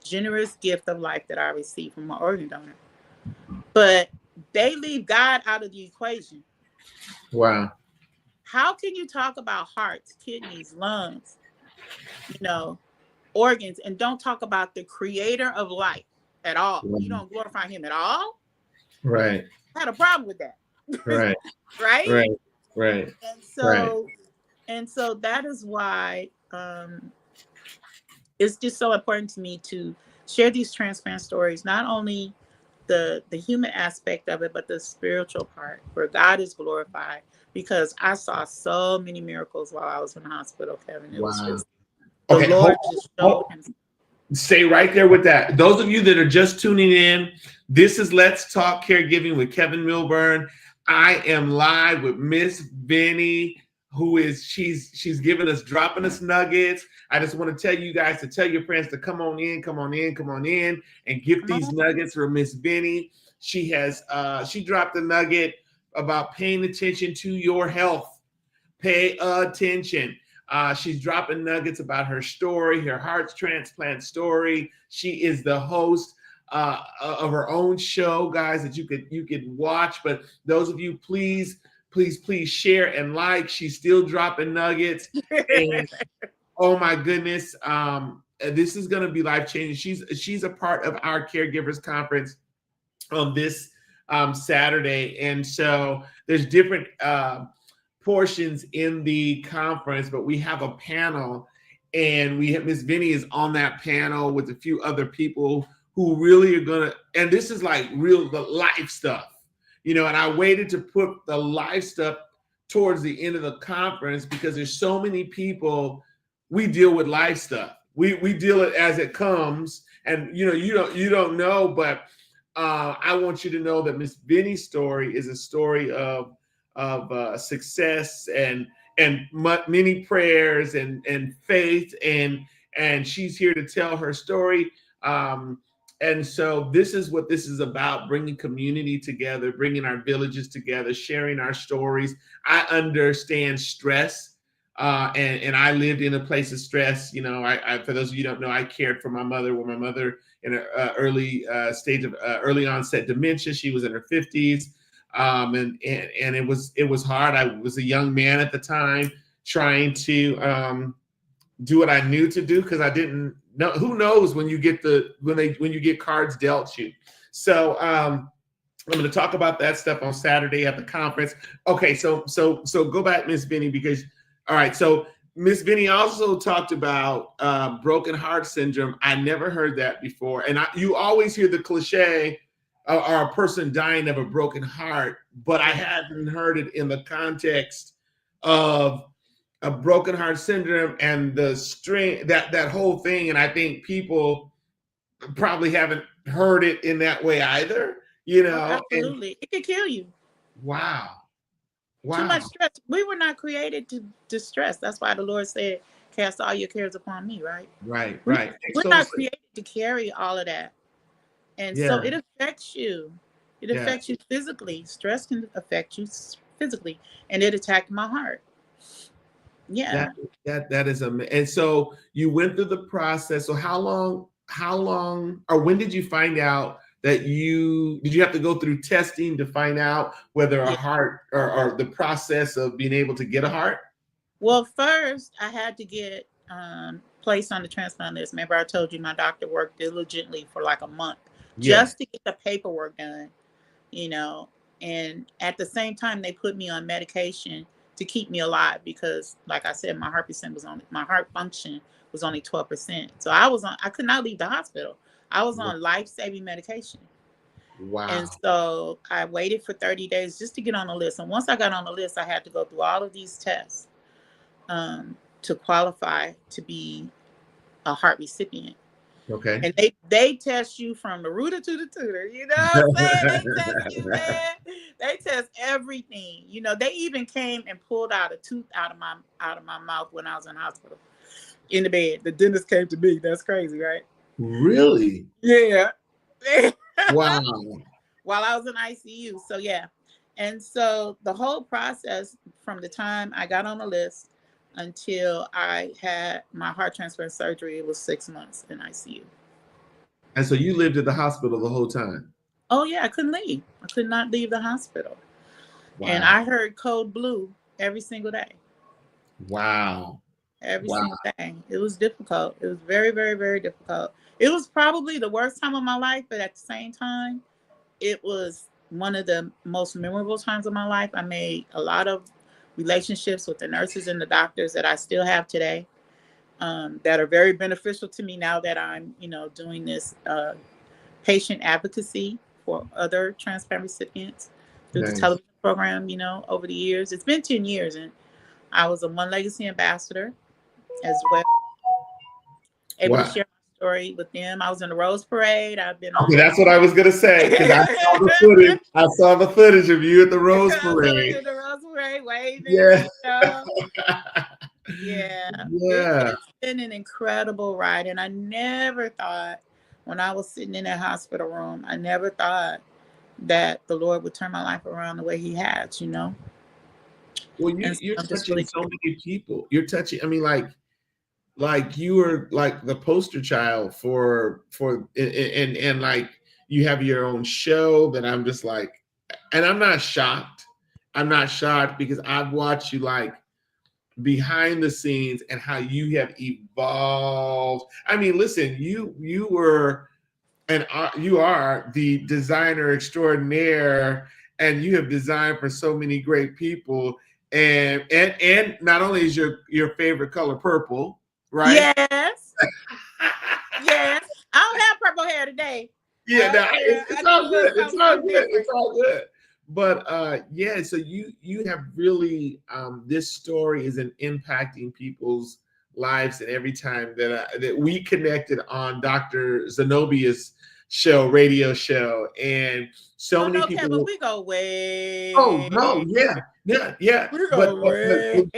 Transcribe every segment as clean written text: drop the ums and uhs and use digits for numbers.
generous gift of life that I received from my organ donor. But they leave God out of the equation. Wow. How can you talk about hearts, kidneys, lungs, you know, organs, and don't talk about the creator of life at all? You don't glorify him at all? Right. I had a problem with that. Right. Right? Right. Right. And Right. so that is why it's just so important to me to share these transplant stories, not only the human aspect of it, but the spiritual part where God is glorified. Because I saw so many miracles while I was in the hospital, Kevin. It was Wow. just the Okay. Lord just showed himself. Stay right there with that. Those of you that are just tuning in, this is Let's Talk Caregiving with Kevin Milburn. I am live with Miss Vinnie, who is she's giving us, dropping us nuggets. I just want to tell you guys to tell your friends to come on in, and get these nuggets from Miss Vinnie. She has she dropped a nugget about paying attention to your health. Pay attention. She's dropping nuggets about her story, her heart transplant story. She is the host of her own show, guys, that you could watch. But those of you, please share and like. She's still dropping nuggets, and oh my goodness, this is going to be life changing. She's a part of our Caregivers Conference on this Saturday, and so there's different portions in the conference, but we have a panel, and we have Miss Vinnie is on that panel with a few other people who really are gonna, and this is like real the life stuff, and I waited to put the life stuff towards the end of the conference because there's so many people. We deal with life stuff. We deal it as it comes, and you don't know, but I want you to know that Miss Vinnie's story is a story of success and many prayers and faith, and she's here to tell her story. And so this is what this is about: bringing community together, bringing our villages together, sharing our stories. I understand stress, and I lived in a place of stress. I for those of you who don't know, I cared for my mother when my mother in an early stage of early onset dementia. She was in her 50s. And it was hard. I was a young man at the time trying to do what I knew to do because I didn't know. Who knows when you get when you get cards dealt you. So I'm going to talk about that stuff on Saturday at the conference. Okay, so go back, Miss Vinnie, because all right. So Miss Vinnie also talked about broken heart syndrome. I never heard that before, and you always hear the cliche. Or a person dying of a broken heart, but I hadn't heard it in the context of a broken heart syndrome and the strain, that whole thing. And I think people probably haven't heard it in that way either, Oh, absolutely. It could kill you. Wow. Too much stress. We were not created to stress. That's why the Lord said, cast all your cares upon me, right? Right. We're not created to carry all of that. And so it affects you. It affects you physically. Stress can affect you physically. And it attacked my heart. Yeah. That is amazing. And so you went through the process. So how long, or when did you find out that did you have to go through testing to find out whether a heart or the process of being able to get a heart? Well, first I had to get placed on the transplant list. Remember I told you my doctor worked diligently for like a month just to get the paperwork done, and at the same time they put me on medication to keep me alive because, like I said, my heart function was only 12%. So I could not leave the hospital. I was on life-saving medication. Wow. And so I waited for 30 days just to get on the list. And once I got on the list, I had to go through all of these tests to qualify to be a heart recipient. Okay. And they test you from the rooter to the tutor. You know what I'm saying? They test you, man. They test everything. They even came and pulled out a tooth out of my mouth when I was in hospital. In the bed. The dentist came to me. That's crazy, right? Really? Yeah. Wow. While I was in ICU. So yeah. And so the whole process from the time I got on the list until I had my heart transplant surgery, it was 6 months in ICU. And so you lived at the hospital the whole time. Oh yeah, I couldn't leave. I could not leave the hospital. And Wow. I heard code blue every single day. Wow. Every Wow. single day. It was difficult. It was very, very, very difficult. It was probably the worst time of my life, but at the same time, it was one of the most memorable times of my life. I made a lot of relationships with the nurses and the doctors that I still have today, that are very beneficial to me now that I'm, doing this patient advocacy for other transplant recipients through the Nice. television program, over the years. It's been 10 years, and I was a One Legacy ambassador as well, able to Wow. share my story with them. I was in the Rose Parade. I've been Okay, on. that's what I was gonna say because I saw the footage. I saw the footage of you at the Rose I was Parade. in the Rose Parade waving. Yeah. Yeah, Yeah. it's been an incredible ride, and I never thought, when I was sitting in that hospital room, I never thought that the Lord would turn my life around the way He has. Well, And so you're I'm just touching really so many people. You're touching. I mean, like you were like the poster child for and like you have your own show that I'm just like, and I'm not shocked. I'm not shocked because I've watched you like behind the scenes and how you have evolved. I mean, listen, you were and you are the designer extraordinaire, and you have designed for so many great people. And not only is your favorite color purple, right? yes, yes. I don't have purple hair today. Yeah, no, I it's need all a little good. It's all something good. different. It's all good. But yeah, so you have really this story is impacting people's lives, and every time that we connected on Dr. Zenobia's radio show, and so Oh many no, Kevin, people. we go Oh way. no, yeah, yeah, yeah. We But, go but, but way.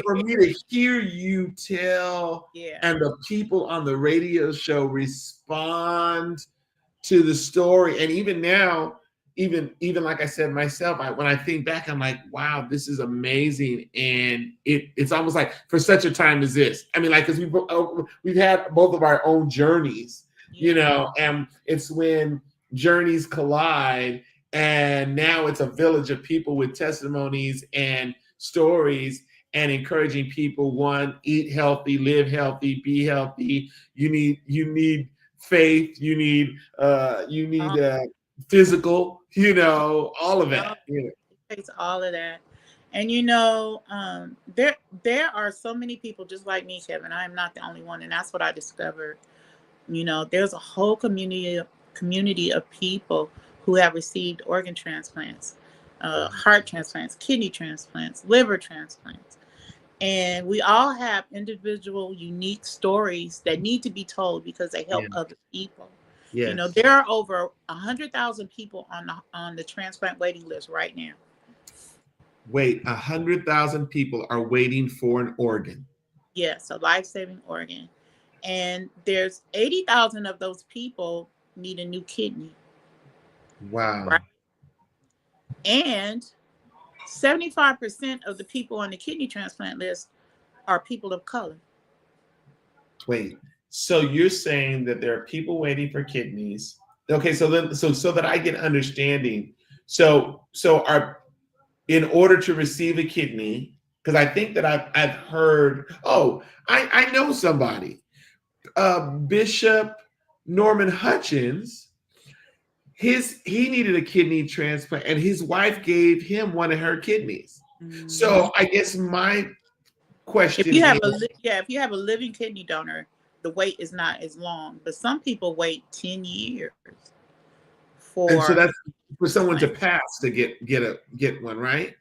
for me to hear you tell, Yeah. and the people on the radio show respond to the story, and even now, even like I said myself, when I think back, I'm like, wow, this is amazing, and it's almost like for such a time as this. I mean, like because we've had both of our own journeys, Yeah. and it's when journeys collide, and now it's a village of people with testimonies and stories. And encouraging people, one, eat healthy, live healthy, be healthy. You need faith, you need Um, physical, all of no, that. Yeah. it takes all of that. And there are so many people just like me, Kevin. I am not the only one, and that's what I discovered. There's a whole community of people who have received organ transplants, heart transplants, kidney transplants, liver transplants. And we all have individual, unique stories that need to be told because they help Yeah. other people. Yes. There are over 100,000 people on the transplant waiting list right now. Wait, 100,000 people are waiting for an organ. Yes, a life-saving organ. And there's 80,000 of those people need a new kidney, right? Wow. And 75% of the people on the kidney transplant list are people of color. Wait. So you're saying that there are people waiting for kidneys. Okay, so that I get understanding. So are in order to receive a kidney, because I think that I've heard, oh, I know somebody. Bishop Norman Hutchins, he needed a kidney transplant, and his wife gave him one of her kidneys. Mhm. So I guess my If question you have is, if you have a living kidney donor, the wait is not as long. But some people wait 10 years and so for that's for someone to transplant. pass to get one, right?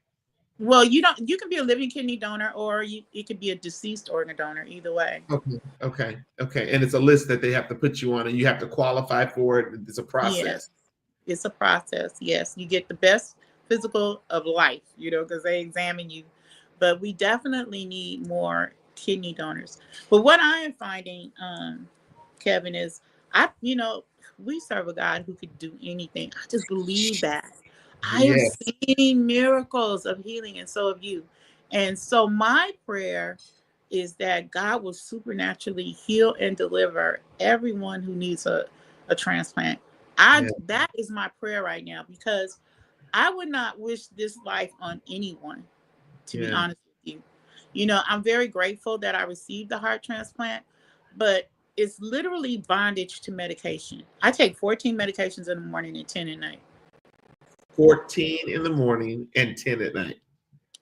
Well, you can be a living kidney donor, or it could be a deceased organ donor. Either way. Okay. And it's a list that they have to put you on, and you have to qualify for it. It's a Yes, process. it's a process. Yes, you get the best physical of life, because they examine you. But we definitely need more kidney donors. But what I am finding, Kevin, is we serve a God who could do anything. I just believe that. I have Yes. seen miracles of healing, and so have you. And so my prayer is that God will supernaturally heal and deliver everyone who needs a a transplant. That is my prayer right now, because I would not wish this life on anyone, to be honest with you. You know, I'm very grateful that I received the heart transplant, but it's literally bondage to medication. I take 14 medications in the morning and 10 at night. 14 in the morning and 10 at night.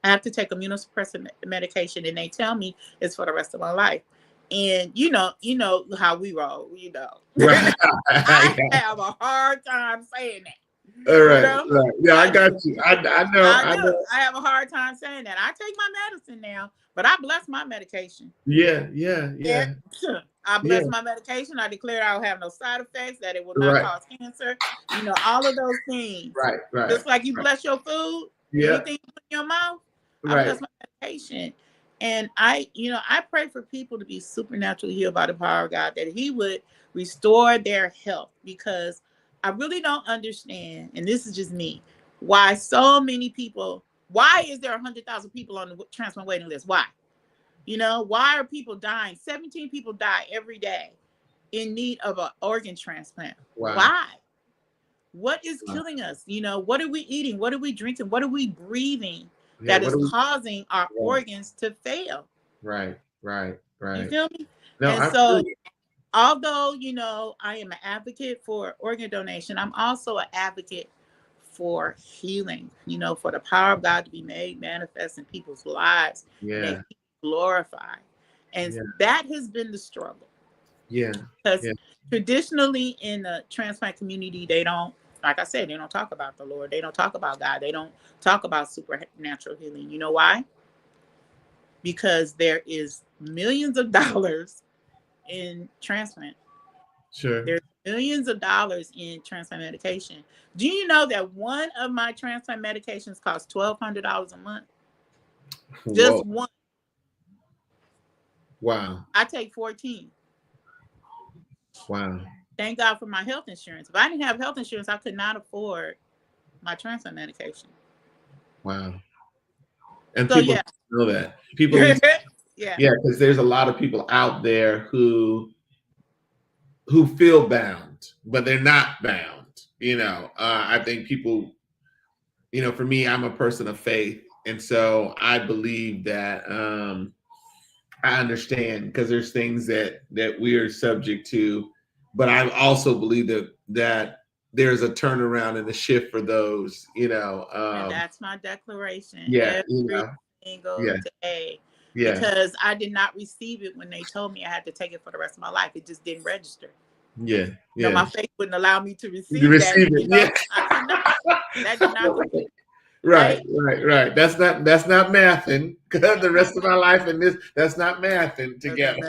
I have to take immunosuppressant medication, and they tell me it's for the rest of my life. And you know how we roll. Right. I have a hard time saying that. All right, right. Yeah, I got you. I know. I do. I have a hard time saying that. I take my medicine now, but I bless my medication. Yeah. I bless my medication. I declare I will have no side effects, that it will not cause cancer. You know, all of those things. Right. Just like you bless your food, anything you put in your mouth, I bless my medication. And I pray for people to be supernaturally healed by the power of God, that He would restore their health, because I really don't understand, and this is just me, why so many people, why is there 100,000 people on the transplant waiting list? Why? You know, why are people dying? 17 people die every day in need of an organ transplant. Wow. Why? What is killing us? You know, what are we eating? What are we drinking? What are we breathing that is causing our organs to fail? Right. You feel me? No, and so, although, you know, I am an advocate for organ donation, I'm also an advocate for healing, you know, for the power of God to be made manifest in people's lives. And they glorify. And that has been the struggle. Because traditionally in the transplant community, they don't, like I said, they don't talk about the Lord. They don't talk about God. They don't talk about supernatural healing. You know why? Because there is millions of dollars in transplant. Sure. There's millions of dollars in transplant medication. Do you know that one of my transplant medications costs $1,200 a month? Just one. Wow. I take 14. Wow. Thank God for my health insurance. If I didn't have health insurance, I could not afford my transplant medication. Wow. And so, people know that. People need to, because there's a lot of people out there who feel bound, but they're not bound. You know, I think people, you know, for me, I'm a person of faith. And so I believe that I understand, because there's things that we are subject to, but I also believe that there's a turnaround and a shift for those, you know. And that's my declaration. Yeah. Every single day. Yeah. Because I did not receive it when they told me I had to take it for the rest of my life. It just didn't register. Yeah. You know, my faith wouldn't allow me to receive that. You know? I could not. That did not complete. Right. That's not mathing the rest of my life, and that's not mathing together.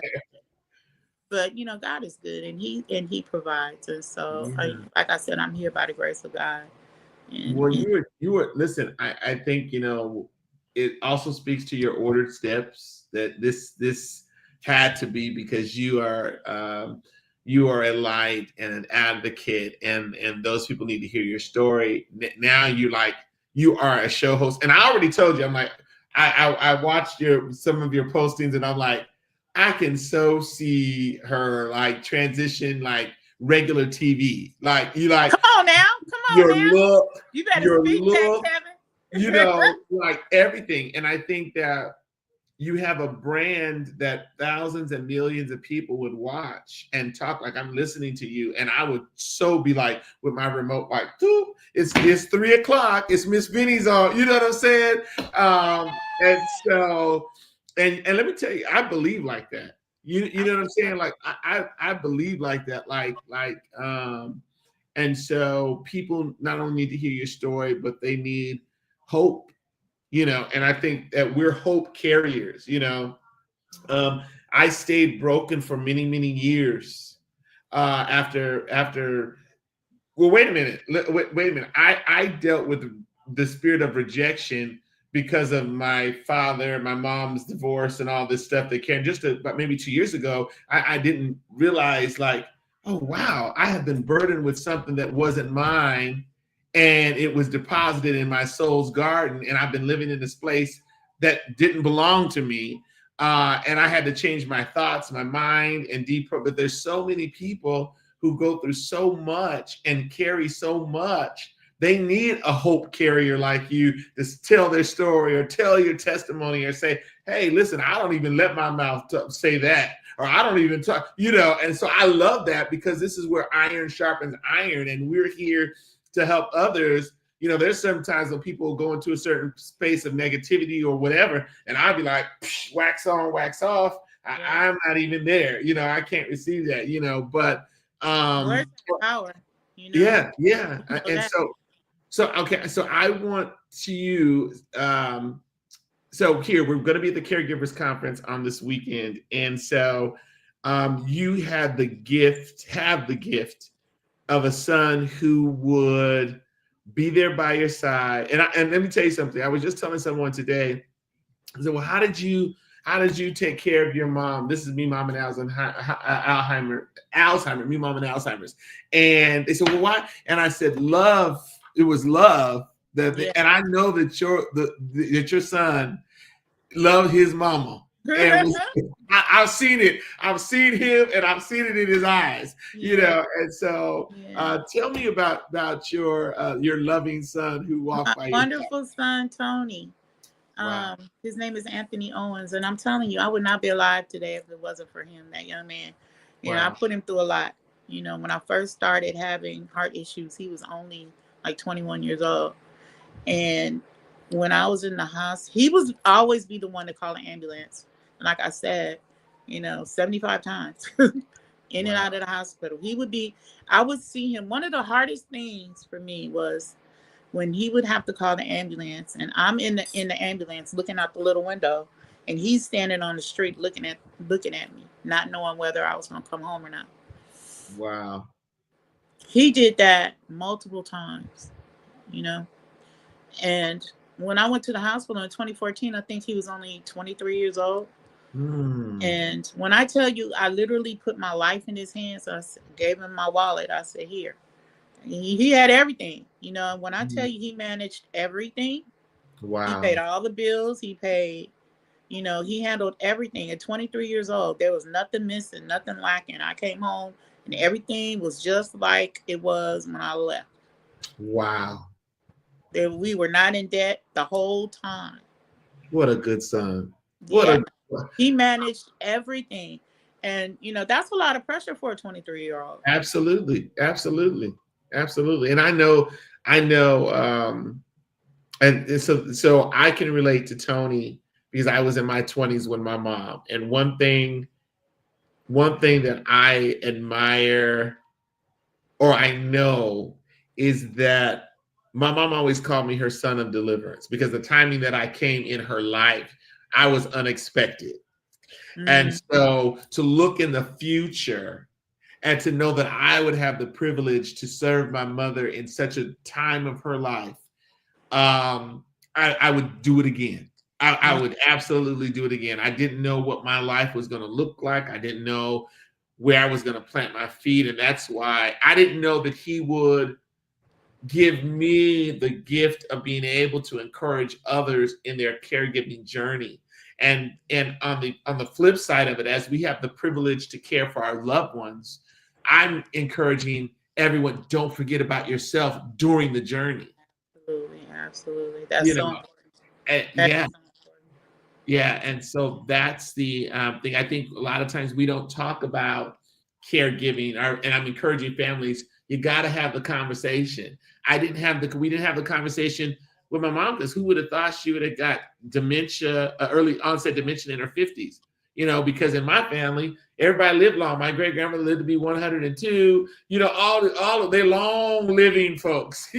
But you know, God is good, and He provides, and so like I said, I'm here by the grace of God. And, well, you were listen. I think, you know, it also speaks to your ordered steps, that this had to be, because you are a light and an advocate, and those people need to hear your story. Now you are a show host, and I already told you, I'm like, I watched some of your postings, and I'm like, I can so see her like transition, like regular TV. Like you like, come on now. Your look, you better speak that, Kevin. You know, like everything. And I think that you have a brand that thousands and millions of people would watch and talk. Like, I'm listening to you, and I would so be like, with my remote, like, it's 3:00. It's Miss Vinnie's on. You know what I'm saying? And so, and let me tell you, I believe like that. You know what I'm saying? Like, I believe like that. And so people not only need to hear your story, but they need hope. You know, and I think that we're hope carriers. You know, I stayed broken for many, many years after. Well, wait a minute. Wait a minute. I dealt with the spirit of rejection because of my father, my mom's divorce, and all this stuff that came just about maybe 2 years ago. I didn't realize, like, oh wow, I have been burdened with something that wasn't mine. And it was deposited in my soul's garden, and I've been living in this place that didn't belong to me. And I had to change my thoughts, my mind, and deep. But there's so many people who go through so much and carry so much. They need a hope carrier like you to tell their story or tell your testimony or say, hey, listen, I don't even let my mouth say that, or I don't even talk, And so I love that, because this is where iron sharpens iron, and we're here to help others. There's sometimes when people go into a certain space of negativity or whatever, and I'll be like, wax on, wax off. I'm not even there. I can't receive that, but words have power, yeah. And okay, so I want to so here we're going to be at the Caregivers Conference on this weekend, and so you have the gift of a son who would be there by your side. And let me tell you something. I was just telling someone today. I said, well, how did you take care of your mom? This is me, mom, and Alzheimer, me, mom, and Alzheimer's. And they said, well, why? And I said, love. It was love. And I know that your son loved his mama. And I've seen it. I've seen him, and I've seen it in his eyes. And so, tell me about your loving son who walked by your side. Wonderful son, Tony. Wow. His name is Anthony Owens, and I'm telling you, I would not be alive today if it wasn't for him. That young man, I put him through a lot. When I first started having heart issues, he was only like 21 years old, and when I was in the hospital, he was always be the one to call an ambulance. And like I said, 75 times in and out of the hospital. I would see him. One of the hardest things for me was when he would have to call the ambulance, and I'm in the ambulance looking out the little window, and he's standing on the street looking at me, not knowing whether I was going to come home or not. Wow. He did that multiple times, And when I went to the hospital in 2014, I think he was only 23 years old. And when I tell you, I literally put my life in his hands. I gave him my wallet. I said, here. He had everything, when I tell you he managed everything. Wow. He paid all the bills. He paid, he handled everything. At 23 years old, there was nothing missing, nothing lacking. I came home and everything was just like it was when I left. Wow. We were not in debt the whole time. What a good son. He managed everything. And, that's a lot of pressure for a 23-year-old. Absolutely. And I know, and so I can relate to Tony because I was in my 20s with my mom. And one thing that I admire, or I know, is that my mom always called me her son of deliverance, because the timing that I came in her life, I was unexpected. And so to look in the future and to know that I would have the privilege to serve my mother in such a time of her life, I would do it again. I would absolutely do it again. I didn't know what my life was going to look like. I didn't know where I was going to plant my feet. And that's why I didn't know that he would give me the gift of being able to encourage others in their caregiving journey. And on the flip side of it, as we have the privilege to care for our loved ones, I'm encouraging everyone, don't forget about yourself during the journey. Absolutely. That's so important. And so that's the thing. I think a lot of times we don't talk about caregiving, and I'm encouraging families, you got to have the conversation. We didn't have the conversation with my mom, because who would have thought she would have got dementia, early onset dementia in her 50s? Because in my family, everybody lived long. My great grandmother lived to be 102. All of their long living folks.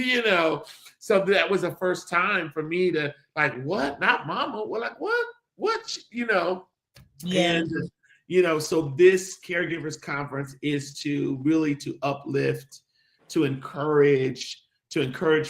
So that was the first time for me to what? Not mama. Well, what? What? And so this Caregivers Conference is to really to uplift, to encourage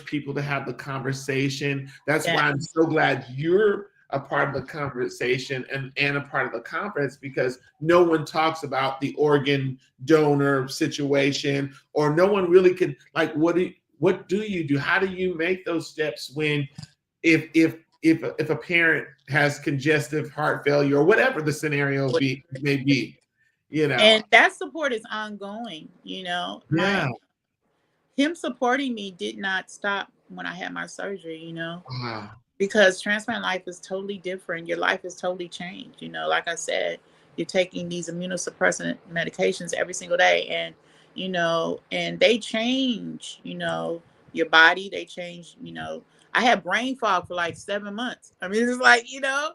people to have the conversation. That's why I'm so glad you're a part of the conversation and a part of the conference, because no one talks about the organ donor situation, or no one really can, what do you do? How do you make those steps when if a parent has congestive heart failure, or whatever the scenario may be, you know. And that support is ongoing. You know, Yeah. him supporting me did not stop when I had my surgery. Wow. Because transplant life is totally different. Your life is totally changed. Like I said, you're taking these immunosuppressant medications every single day, and they change, your body. They change, I had brain fog for like 7 months. I mean, it's like, they're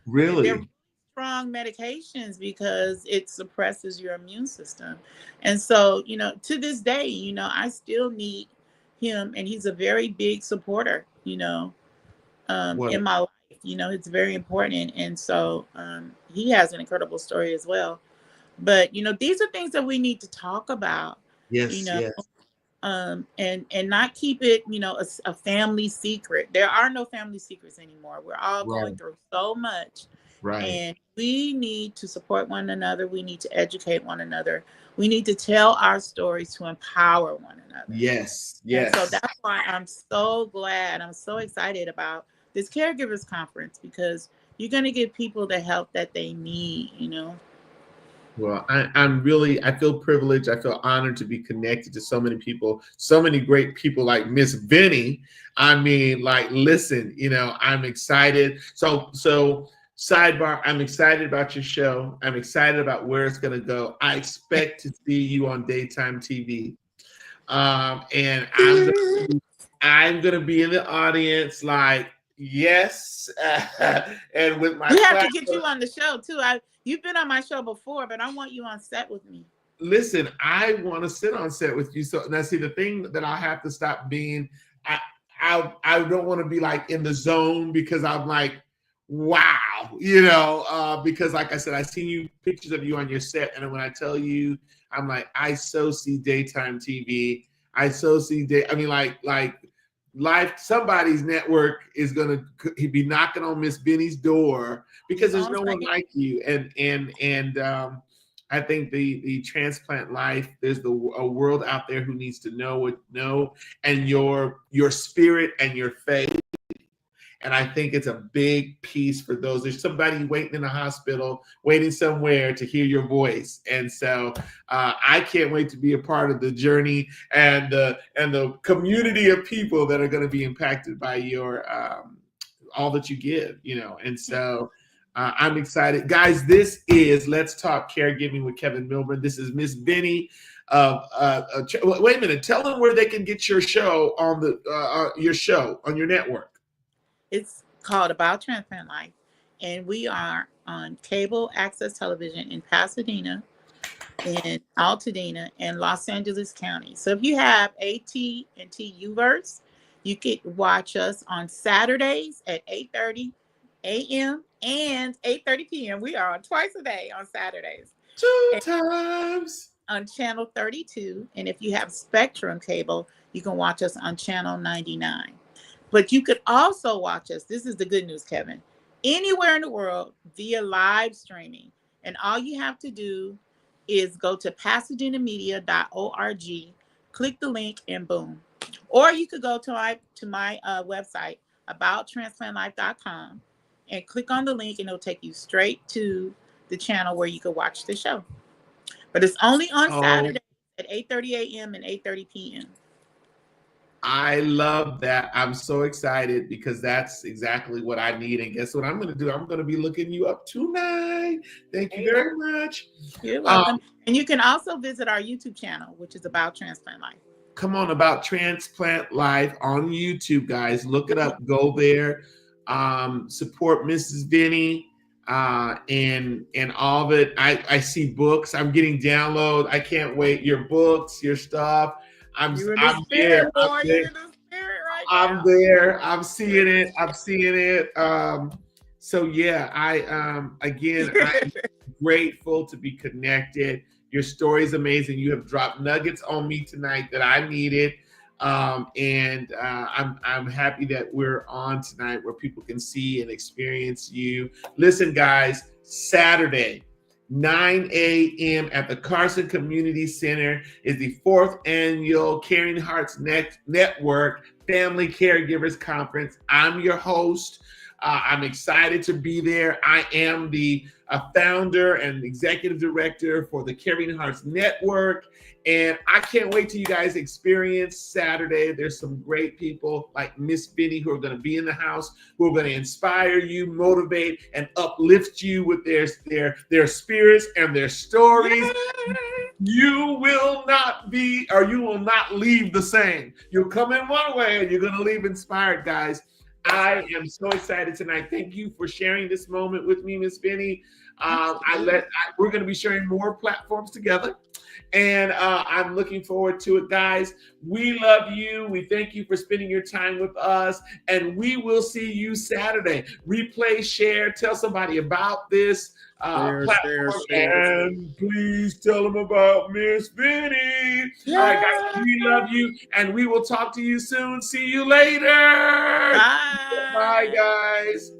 Really? strong medications because it suppresses your immune system. And so, to this day, I still need him, and he's a very big supporter, What? in my life. It's very important. And so he has an incredible story as well. But these are things that we need to talk about, you Yes, know, yes. and not keep it, a family secret. There are no family secrets anymore. We're all going Right, through so much, right. and we need to support one another. We need to educate one another. We need to tell our stories to empower one another. Yes, And so yes. that's why I'm so glad, I'm so excited about this Caregivers Conference, because you're going to give people the help that they need. Well, I feel privileged. I feel honored to be connected to so many people, so many great people like Miss Vinnie. I mean, like, listen, I'm excited. So sidebar, I'm excited about your show. I'm excited about where it's going to go. I expect to see you on daytime TV. And I'm gonna be in the audience, like, yes, and with my We have class. to get you on the show too. You've been on my show before, but I want you on set with me. Listen, I want to sit on set with you. So now, see, the thing that I have to stop being, I I don't want to be like in the zone, because I'm like, wow, because like I said, I seen you pictures of you on your set, and when I tell you, I'm like, I so see daytime TV. I so see I mean, like life. Somebody's network is gonna be knocking on Miss Vinnie's door, because there's Don't no say one it. like you, and I think the transplant life, there's a world out there who needs to know, and your spirit and your faith. And I think it's a big piece for those. There's somebody waiting in the hospital, waiting somewhere to hear your voice. And so I can't wait to be a part of the journey and the community of people that are going to be impacted by your all that you give. And so I'm excited, guys. This is Let's Talk Caregiving with Kevin Milburn. This is Miss Vinnie. Wait a minute. Tell them where they can get your show on your network. It's called About Transplant Life, and we are on cable access television in Pasadena, in Altadena, and Los Angeles County. So if you have AT&T Uverse, you could watch us on Saturdays at 8:30 a.m. and 8:30 p.m. We are on twice a day on Saturdays. Two And times. on channel 32, and if you have Spectrum cable, you can watch us on channel 99. But you could also watch us, this is the good news, Kevin, anywhere in the world via live streaming. And all you have to do is go to pasadenamedia.org, click the link, and boom. Or you could go to my website, abouttransplantlife.com, and click on the link, and it'll take you straight to the channel where you could watch the show. But it's only on Oh, Saturday at 8:30 a.m. and 8:30 p.m. I love that. I'm so excited, because that's exactly what I need. And guess what I'm going to do? I'm going to be looking you up tonight. Thank you very much. You're Um, welcome. And you can also visit our YouTube channel, which is About Transplant Life. Come on, About Transplant Life on YouTube, guys. Look it up. Go there. Support Mrs. Vinnie and all of it. I see books. I'm getting download. I can't wait. Your books, your stuff. You're in the I'm there. spirit, boy. You're in the spirit right I'm now. there. I'm seeing it. I'm seeing it. So yeah, I'm grateful to be connected. Your story is amazing. You have dropped nuggets on me tonight that I needed. And I'm happy that we're on tonight, where people can see and experience you. Listen, guys, Saturday, 9 a.m. at the Carson Community Center is the 4th annual Caring Hearts Network Family Caregivers Conference. I'm your host. I'm excited to be there. I am the founder and executive director for the Caring Hearts Network. And I can't wait till you guys experience Saturday. There's some great people like Miss Vinnie who are going to be in the house, who are going to inspire you, motivate, and uplift you with their spirits and their stories. Yay! You will not be, or you will not leave the same. You'll come in one way and you're going to leave inspired, guys. I am so excited tonight. Thank you for sharing this moment with me, Miss Vinnie. We're going to be sharing more platforms together. And I'm looking forward to it, guys. We love you. We thank you for spending your time with us. And we will see you Saturday. Replay, share, tell somebody about this platform. And please tell them about Miss Vinnie. Yeah. All right, guys, we love you. And we will talk to you soon. See you later. Bye. Bye, guys.